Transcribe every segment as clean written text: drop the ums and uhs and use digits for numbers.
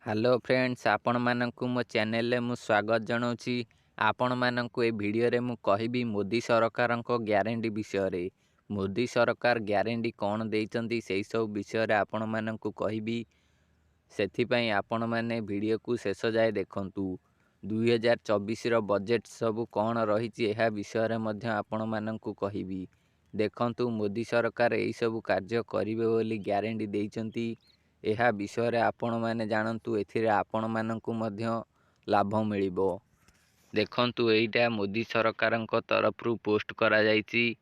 Hello friends, आपण मानकु मो channel रे मु स्वागत जनाऊँगी। आपण मानकु ए वीडियो रे मु कहबी मोदी सरकार को ग्यारंटी विषय रे। मोदी सरकार ग्यारंटी कौन देइचंती सेही सब विषय रे आपण मानकु कहबी। सेथि पई आपण माने वीडियो को शेष जाए देखंतु। 2024 रो बजेट सब कौन रही एहा विषय रे मध्य आपण मानकु कहबी। देखंतु मोदी सरकार एही सब कार्य करिवे बोली ग्यारंटी देइचंती। एहा विषय रे आपण माने जानंतु, एथिरे आपण मानकु मध्य लाभ मिलिबो। देखंतु एइटा मोदी सरकारक तरफरु पोस्ट करा जायछि।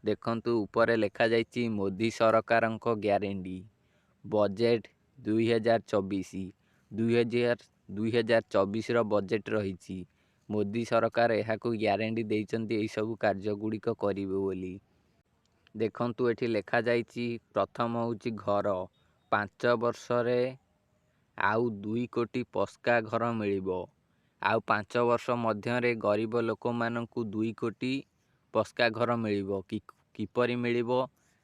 देखंतु ऊपर लिखा जायछि मोदी सरकारक ग्यारंटी बजेट 2024। 2024 रो बजेट रहिछि। मोदी सरकार एहाकु ग्यारंटी देइचंती एही सब कार्य गुड़िक करिवे बोली। देखंतु एठी लिखा जायछि प्रथम होछि घर 5 वर्ष रे आउ 2 कोटी पक्का घर मिलिबो। आउ 5 वर्ष मध्य रे गरीब लोक मानकु 2 कोटी पक्का घर मिलिबो। किपरि मिलिबो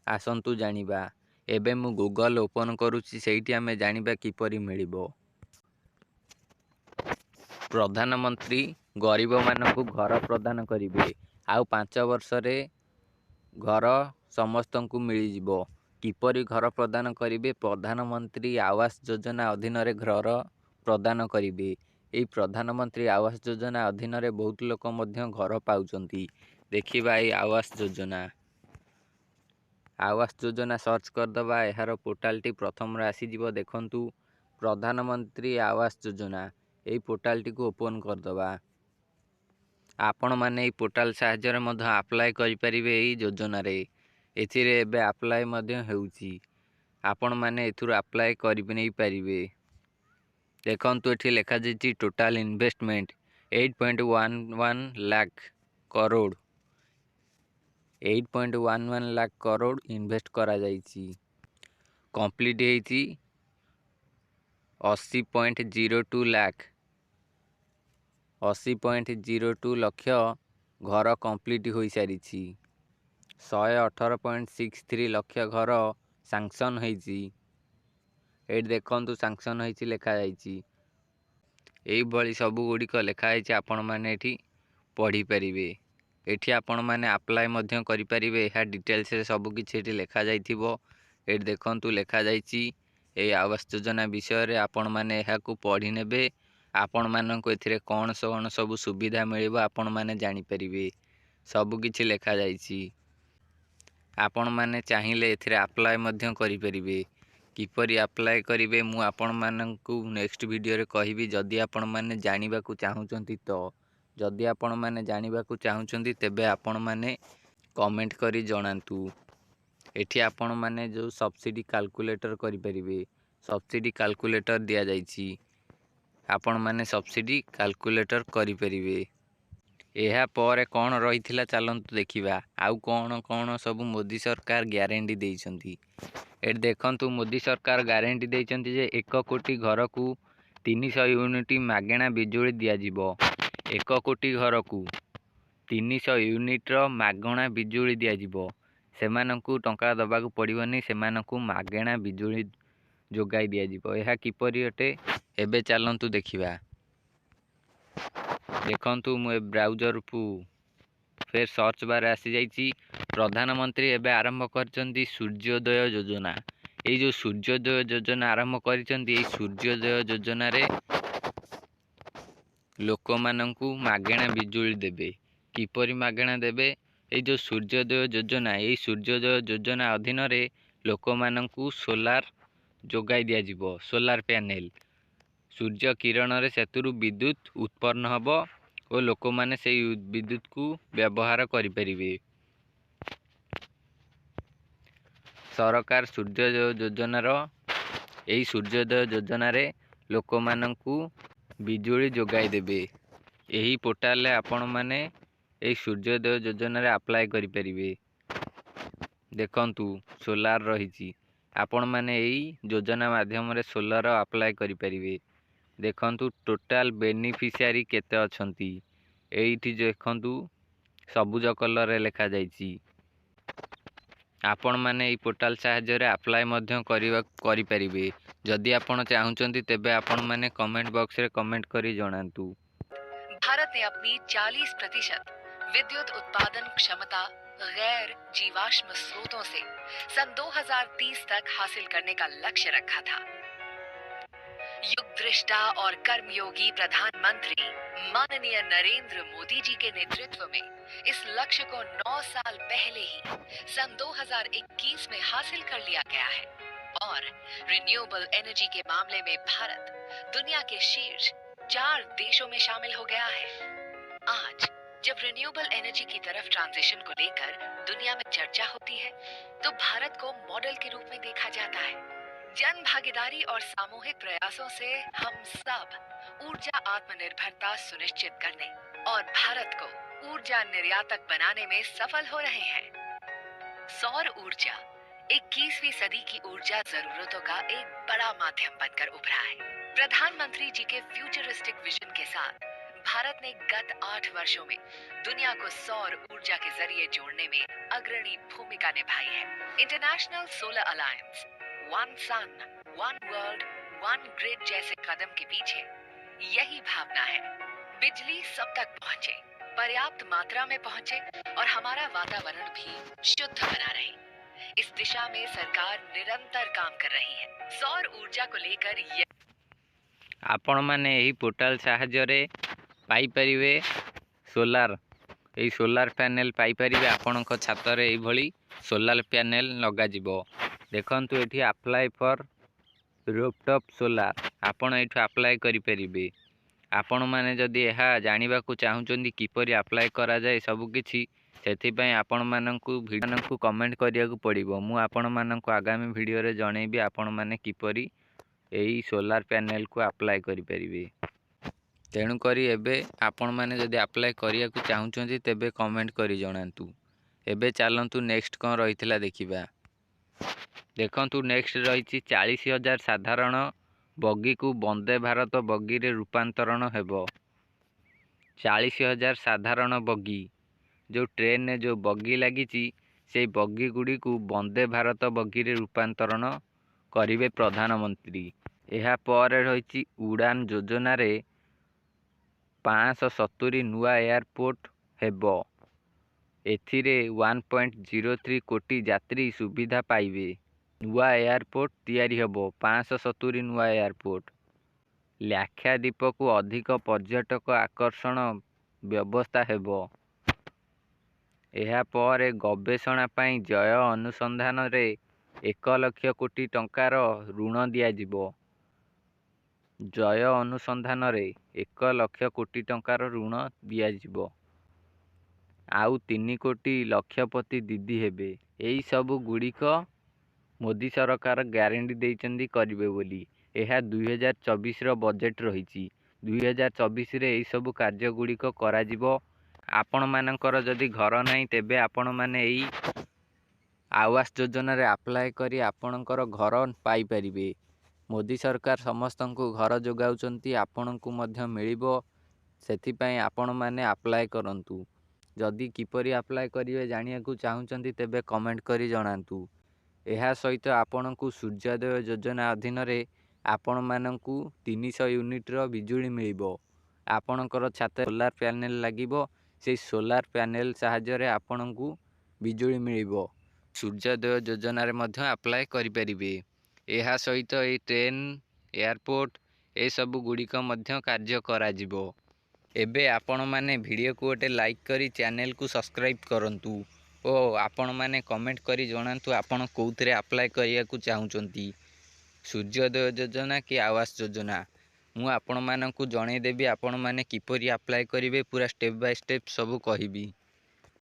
आसंतु जानिबा। एबे मु गूगल ओपन करूछि, सेठी आमे जानिबा किपरि मिलिबो। प्रधानमंत्री गरीब मानकु घर प्रदान करिवे। आउ 5 वर्ष रे घर समस्तंकु मिली जिवो। किपरि घर प्रदान करिवे? प्रधानमंत्री आवास योजना अधीन रे घर प्रदान करिवे। एई प्रधानमंत्री आवास योजना अधीन रे बहुत लोक मध्य घर पाउचंती। देखिबा एई आवास योजना। आवास योजना सर्च करदबा, एहार पोर्टालटी प्रथम रे आसी जिवो। देखंतु प्रधानमंत्री आवास योजना, एई पोर्टालटी को ओपन करदबा। आपण माने एई पोर्टाल साहाय्य रे मध्य अप्लाई करि परिबे एई योजना रे। एथिरे एबे अप्लाई मध्य हेउची। आपण माने एथुर अप्लाई करि नै परिबे। देखंतु एठी लेखा जायछि total investment 8.11 lakh crore. 8.11 lakh crore invest करा जायछि। कंप्लीट हेछि 80.02 लाख। 80.02 लक्ष घर कंप्लीट होई सारिछि। 118.63 लक्ष घर सैंक्शन होईछि। एट देखंतु सैंक्शन होईछि लेखा जायछि। एई भली सब गुड़िक लेखा जायछि। आपण माने एठी पढ़ी परिबे। एठी आपण माने अप्लाई मध्य करि परिबे। एहा डिटेल्स रे सब किछि एठी लेखा जायथिबो। एट देखंतु लेखा जायछि एई आवास योजना विषय रे। आपण माने एहाकु पढ़ी नेबे। आपण माननको एथिरे कोन सब सुविधा मिलिबो आपण माने जानि परिबे। सब किछि लेखा जायछि। आपण माने चाहिए एथिरे अप्लाई मध्य करि परिबे। किपरि अप्लाई करिवे मु आपण माननकु नेक्स्ट वीडियो रे कहिबी। जदि आपण माने जानिबा को चाहुचंती तो जदि आपण माने जानिबा को चाहुचंती तेबे आपण माने कमेंट करी जणांतु। एठी आपण माने जो सब्सिडी कैलकुलेटर करि परिबे। सब्सिडी कैलकुलेटर दिया जायछि। आपण माने सब्सिडी कैलकुलेटर करि परिबे। एहा पर कौन रही चलतु देखा आउ कौन कौन सब मोदी सरकार ग्यारंटी देइछंती। एट देखंतु मोदी सरकार ग्यारंटी देइछंती जे 1 कोटी घर को 300 यूनिट मागेणा बिजुली दिया जिवो। 1 कोटी घर को 300 यूनिट रो मागणा बिजुली दिया जिवो। सेमानंकु टंका दबाकू पड़िबनी। सेमानंकु मागेणा बिजुली जोगाई दिया जिवो। एहा किपरि अटे एबे चलंतु देखिबा। देखंतु मु ब्राउजर को फिर सर्च बार आसी जाइछि। प्रधानमंत्री एबे आरंभ करचंती सूर्योदय योजना। एई जो सूर्योदय योजना आरंभ करचंती, एई सूर्योदय योजना रे लोक मानंकु मागेणा बिजुली देबे। किपरि मागेणा देबे? एई जो सूर्योदय योजना, एई सूर्योदय योजना अधीन रे लोक मानंकु सोलार जोगाई दिया जिवो। सोलार पैनल सूर्य किरण रे सेतुरु विद्युत उत्पन्न हबो और लोक माने से विद्युत को व्यवहार करि परिबे। सरकार सूर्योदय योजना रो एई सूर्योदय योजना रे लोक मानंकु बिजुली जोगाई देबे। एही पोर्टल रे आपण माने एई सूर्योदय योजना रे अप्लाई करि परिबे। देखंतु सोलार रहिछि। आपण माने एई योजना माध्यम रे सोलार अप्लाई करि परिबे। देखंतु टोटल बेनिफिशियरी केते अछंती। एइठी देखंतु सबुज कलर रे लेखा जायछि। आपण माने एई पोर्टाल साहाय्य अप्लाई करिपारिबे। जदि आपण चाहुचंती तेबे आपण माने कमेंट बॉक्स रे कमेंट करी जणांतु। भारत ने अपनी 40% विद्युत उत्पादन क्षमता गैर जीवाश्म स्रोतों से सन 2030 तक हासिल करने का लक्ष्य रखा था। युग दृष्टा और कर्मयोगी प्रधानमंत्री माननीय नरेंद्र मोदी जी के नेतृत्व में इस लक्ष्य को 9 साल पहले ही सन 2021 में हासिल कर लिया गया है और रिन्यूएबल एनर्जी के मामले में भारत दुनिया के शीर्ष 4 देशों में शामिल हो गया है। आज जब रिन्यूएबल एनर्जी की तरफ ट्रांजिशन को लेकर दुनिया में चर्चा होती है तो भारत को मॉडल के रूप में देखा जाता है। जन भागीदारी और सामूहिक प्रयासों से हम सब ऊर्जा आत्मनिर्भरता सुनिश्चित करने और भारत को ऊर्जा निर्यातक बनाने में सफल हो रहे हैं। सौर ऊर्जा 21वीं सदी की ऊर्जा जरूरतों का एक बड़ा माध्यम बनकर उभरा है। प्रधानमंत्री जी के फ्यूचरिस्टिक विजन के साथ भारत ने गत 8 वर्षों में दुनिया को सौर ऊर्जा के जरिए जोड़ने में अग्रणी भूमिका निभाई है। इंटरनेशनल सोलर अलायंस, वन सन, वन वर्ल्ड, वन ग्रिड जैसे कदम के पीछे यही भावना है। बिजली सब तक पहुंचे, पर्याप्त मात्रा में पहुंचे और हमारा वातावरण भी शुद्ध बना रहे। इस दिशा में सरकार निरंतर काम कर रही है। सौर ऊर्जा को लेकर आपण माने एही पोर्टाल साहाय्य पाई परिवे सोलार एही सोलार पैनल पाई परिवे। आपणक छात रे एही भली सोलार पैनल लगा जिवो। देखंतु एठी अप्लाई फॉर रूफटॉप सोलार आपण एठु अप्लाई करि परिबे। आपण माने जदि एहा जानिबा को चाहुचंदी किपरि अप्लाई करा जाय सब किछि सेथि पय आपण माननकु भिडियो कमेंट करिया को पड़िबो। मु आपण माननकु आगामी वीडियो रे जणैबी आपण माने किपरि एही सोलार पैनल को अप्लाई करि परिबे। तेणु करी एबे आपण माने जदि अप्लाई करिया को चाहुचंदी तेबे कमेंट करी जणांतु। एबे चालंतु नेक्स्ट कोन रहितला देखिबा। देखंतु नेक्स्ट रही 40,000 साधारण बगी को वंदे भारत बगी रे रूपांतरण हेबो। 40,000 साधारण बगी जो ट्रेन ने जो बगी लगी से बगी गुड़ी को वंदे भारत बगी रे रूपांतरण करिवे प्रधानमंत्री। एहा पर रही उड़ान योजना रे 570 नुआ एयरपोर्ट हेबो। एथिरे 1.03 कोटी यात्री सुविधा पाइबे। नुआ एयरपोर्ट तैयारी हेबो 570 नुआ एयरपोर्ट। लाक्षाद्वीप को अधिक पर्यटक आकर्षण व्यवस्था हेबो। एहा पर गवेषणा पई जय अनुसंधान रे 1 लाख कोटी टंकार ऋण दिया जिवो। जय अनुसंधान रे 1 लाख कोटी टंकार ऋण दिया जिवो। आउ 3 कोटी लक्षपति दीदी हेबे। एई सब गुड़िक मोदी सरकार ग्यारंटी देइचंदी करिवे बोली। एहा 2024 रो बजेट रहिछि। 2024 रे एई सब कार्य गुड़िक करा जिवो। आपण मानकर जदि घर नाही तेबे आपण माने एई आवास योजना रे अप्लाई करी आपणकर घर पाई परिबे। मोदी सरकार समस्तंकु घर जोगाउचंती, आपणंकु मध्य मिलिबो। सेथि पई आपण माने अप्लाई करंतु। जदि किपरि अप्लाई करिवे जानिया को चाहुचंती तेबे कमेंट करी जणांतु। एहा सहित आपणंकु सूर्योदय योजना अधीन रे आपण मानंकु 300 यूनिट रो बिजुली मिलिबो। आपणकर छात सोलार पैनल लागिबो। से सोलार पैनल साहाय्य रे आपणंकु बिजुली मिलिबो। सूर्योदय योजना रे मध्य अप्लाई करि परिबे। एहा सहित ए ट्रेन एयरपोर्ट ए सब गुड़िक मध्य कार्य करा जिवो। एबे आपण माने वीडियो को गोटे लाइक करी चैनल को सब्सक्राइब करंतु ओ आपण माने कमेंट करी जणांतु आपण कोउथरे अप्लाई करिया को चाहुचंती, सूर्योदय योजना कि आवास योजना। मु आपण माननकु जणै देबी आपण माने किपरि अप्लाई करिवे, पूरा स्टेप बाय स्टेप सब कहिबी।